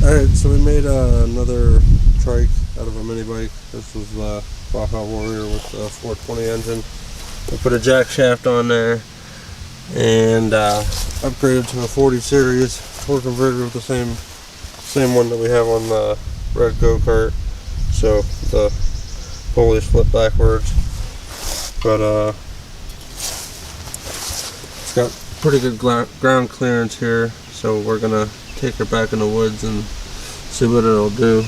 Alright, so we made another trike out of a mini bike. This was the Baja Warrior with the 420 engine. We put a jack shaft on there and upgraded to a 40 series. We're converted with the same one that we have on the red go-kart. So the pulley's flipped backwards. But it's got pretty good ground clearance here. So we're gonna take her back in the woods and see what it'll do.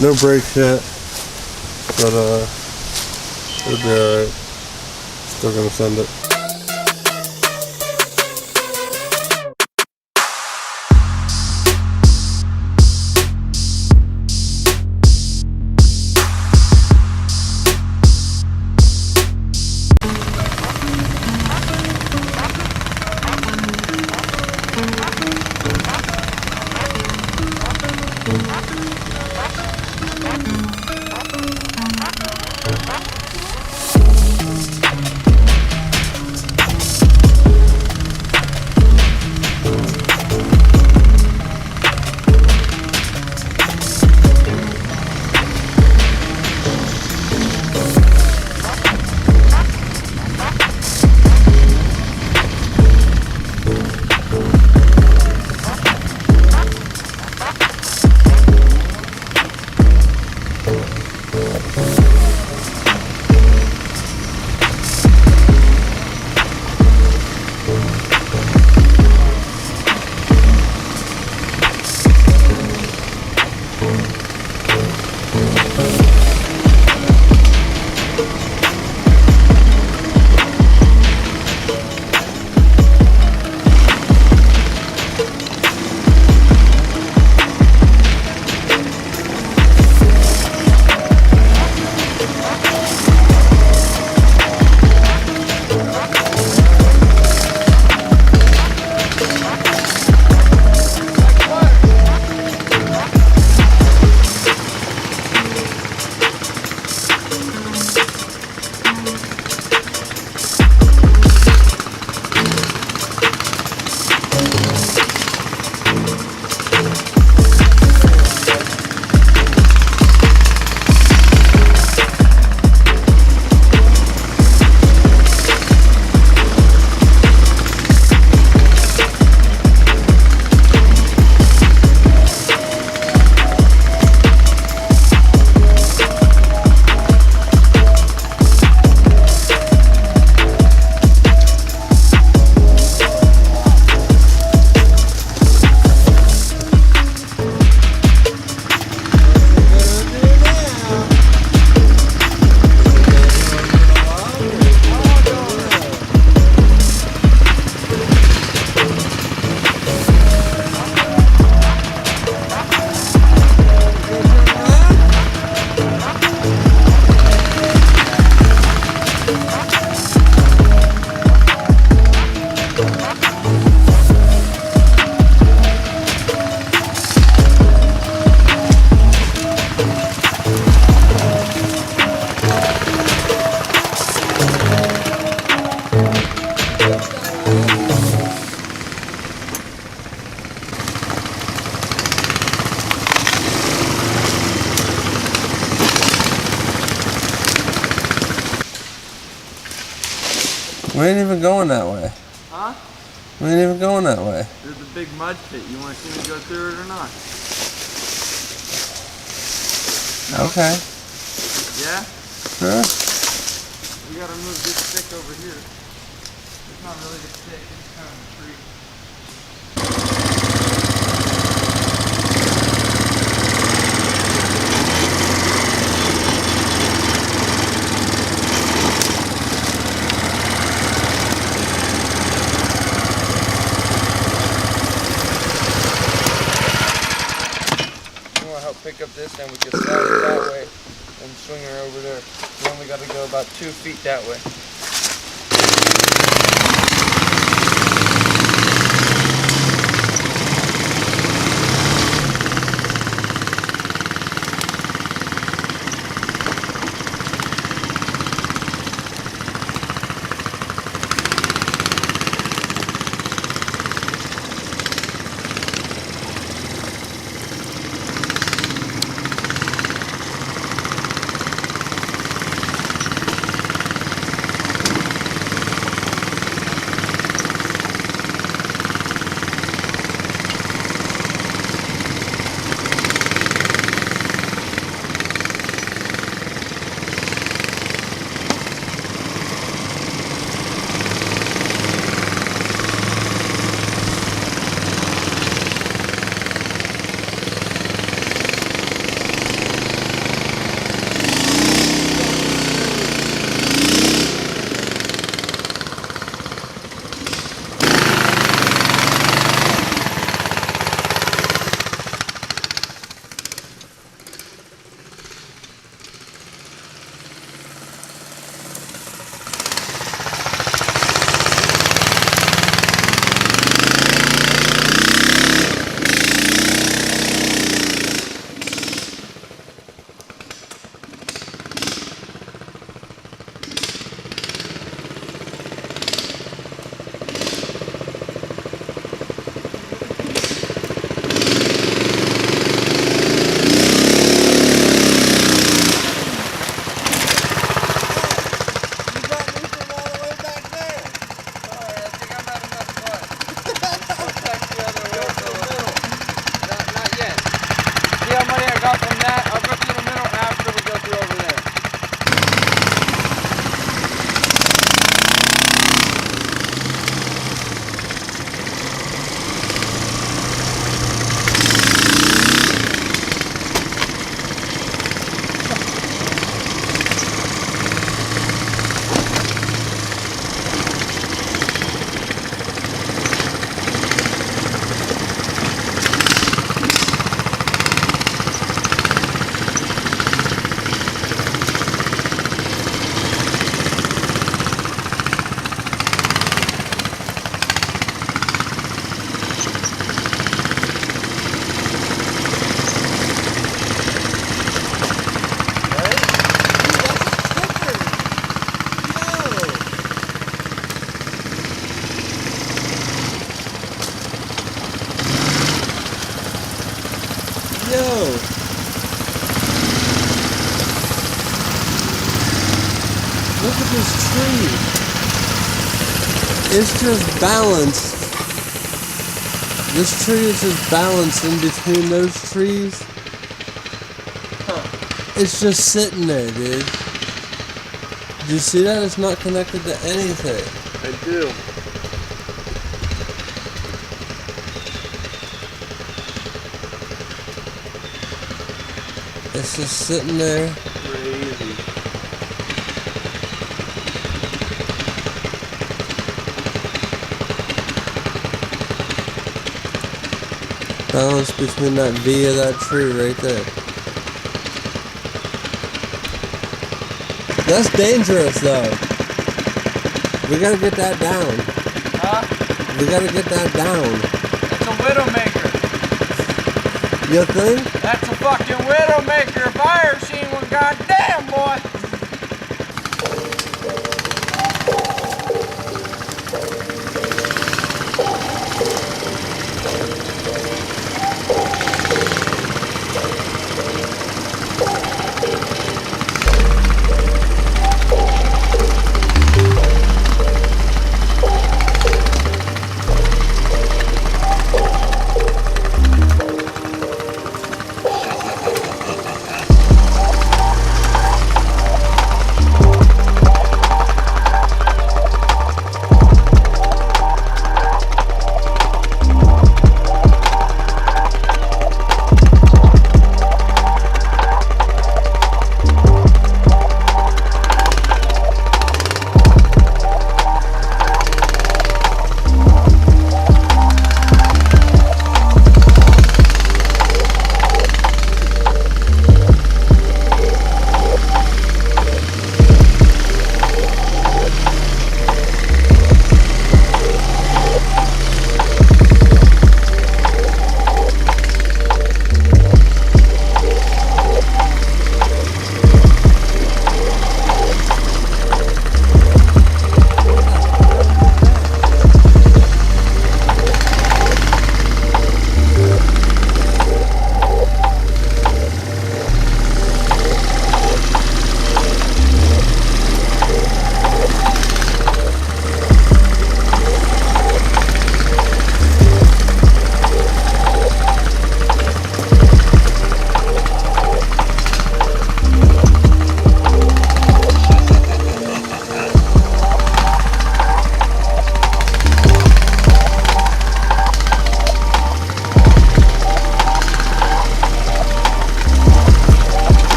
No brakes yet, but it'll be alright. Still gonna send it. We ain't even going that way. Huh? We ain't even going that way. There's a big mud pit. You want to see me go through it or not? Okay. Yeah? Sure. We gotta move this stick over here. It's not really a stick, it's kind of a tree. Help pick up this and we can slide it that way and swing her over there. We only got to go about 2 feet that way. tree. It's just balanced. This tree is just balanced in between those trees. Huh. It's just sitting there, dude. Do you see that? It's not connected to anything. I do. It's just sitting there. Crazy. Balanced between that V of that tree right there. That's dangerous though. We gotta get that down. Huh? We gotta get that down. That's a widowmaker. You think? That's a fucking widowmaker. If I ever seen one, goddamn boy.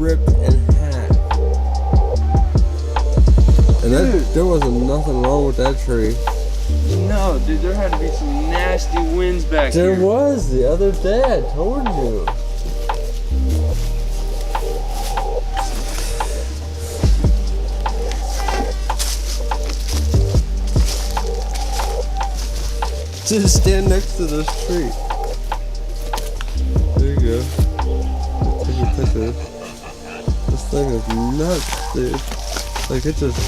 ripped in half. And there wasn't nothing wrong with that tree. No, dude, there had to be some nasty winds back here. There was the other day, I told you. Just stand next to this tree. There you go. Take a picture. This thing is nuts, dude. Like it just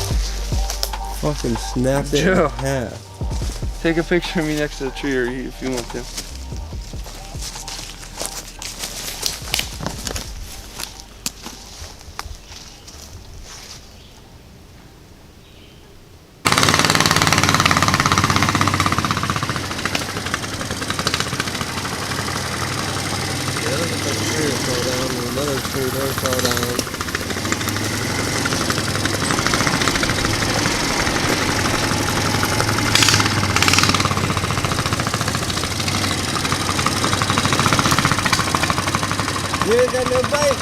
fucking snapped it in half. Take a picture of me next to the tree, or if you want to. Another tree there fell down. You ain't got no bike.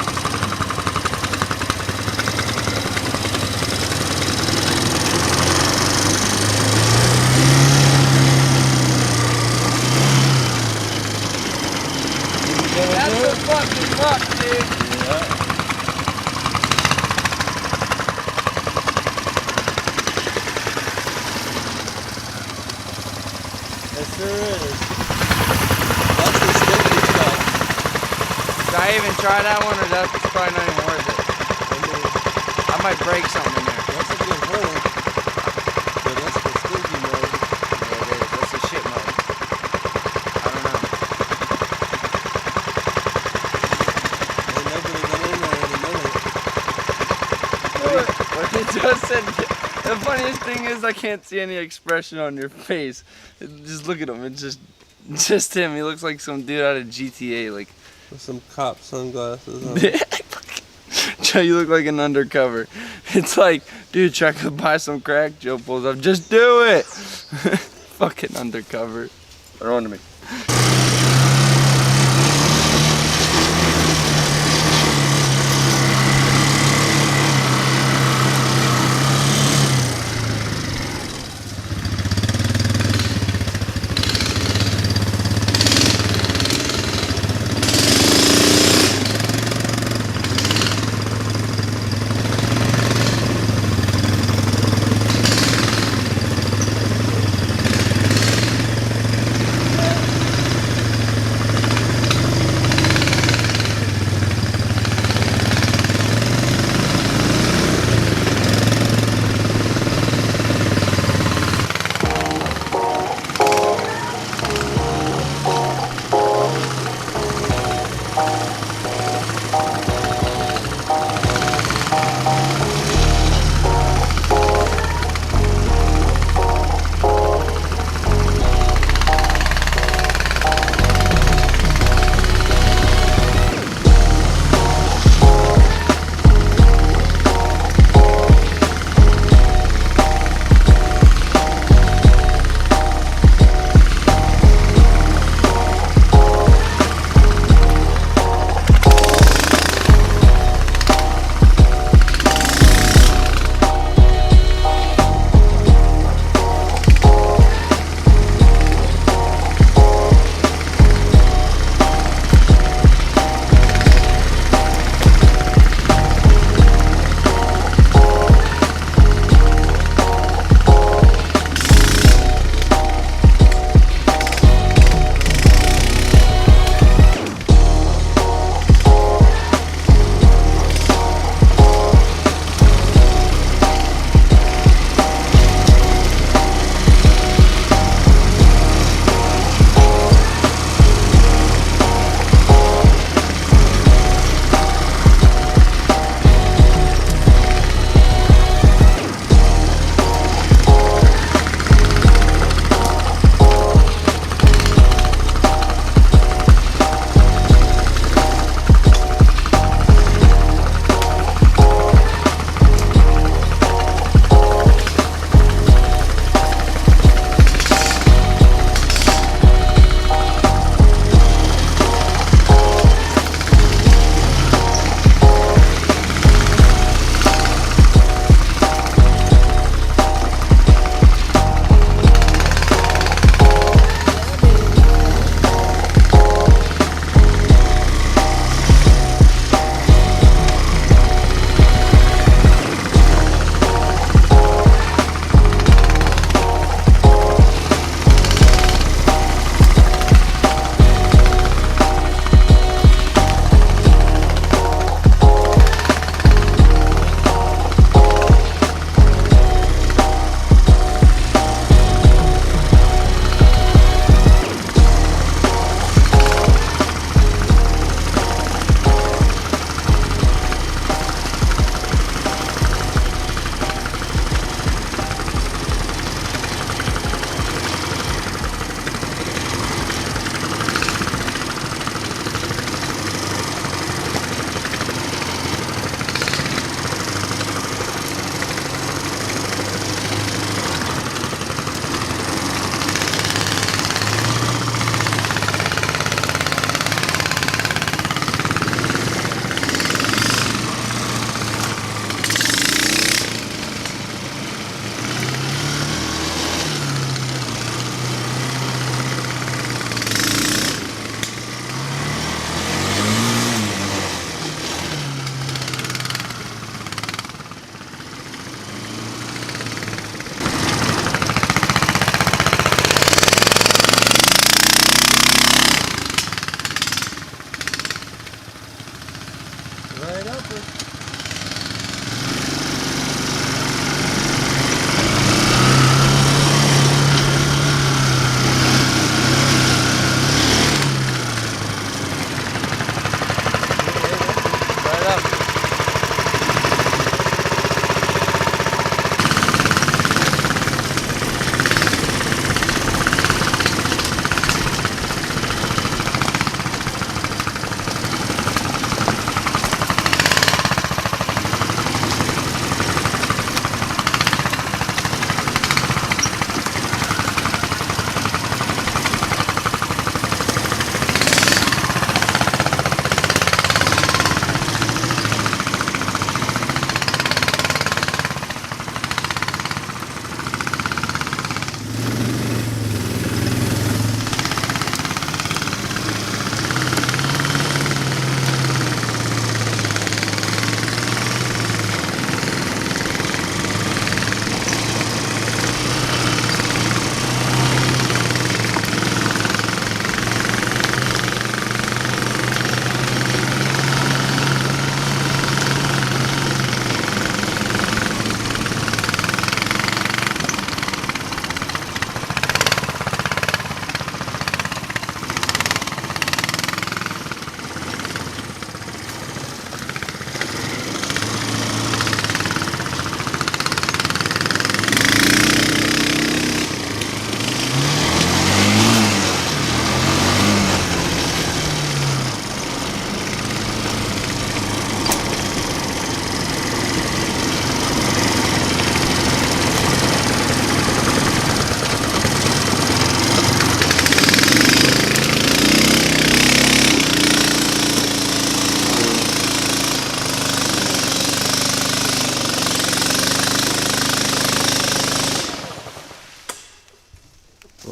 try that one, or that's probably not even worth it? I might break something in there. That's a good hole. But that's the stinky mode. Yeah, it is. That's the shit mode. I don't know. Ain't nobody been in there in a minute. What you just said. The funniest thing is I can't see any expression on your face. Just look at him. It's just him. He looks like some dude out of GTA. Like With some cop sunglasses on. Joe, you look like an undercover. It's like, dude, try to buy some crack. Joe pulls up. Just do it. Fucking undercover. Throw on to me.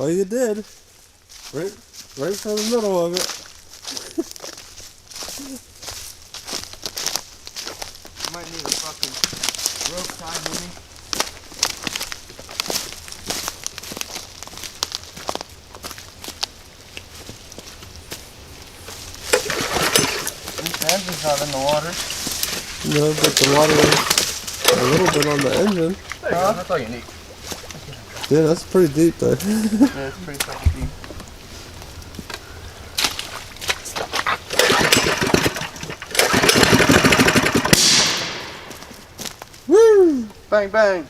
Well, you did. Right from the middle of it. Might need a fucking rope tied to me. This engine's not in the water. No, but the water is a little bit on the engine. There you go. That's all you need. Yeah, that's pretty deep though. Yeah, it's pretty fucking deep. Woo! Bang, bang.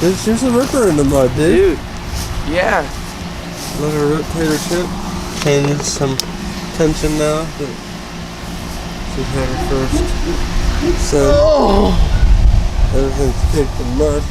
Dude, here's a ripper in the mud, dude. Dude, yeah. Another rotator tip. Changed some tension now. Should have it first. So everything's caked in mud.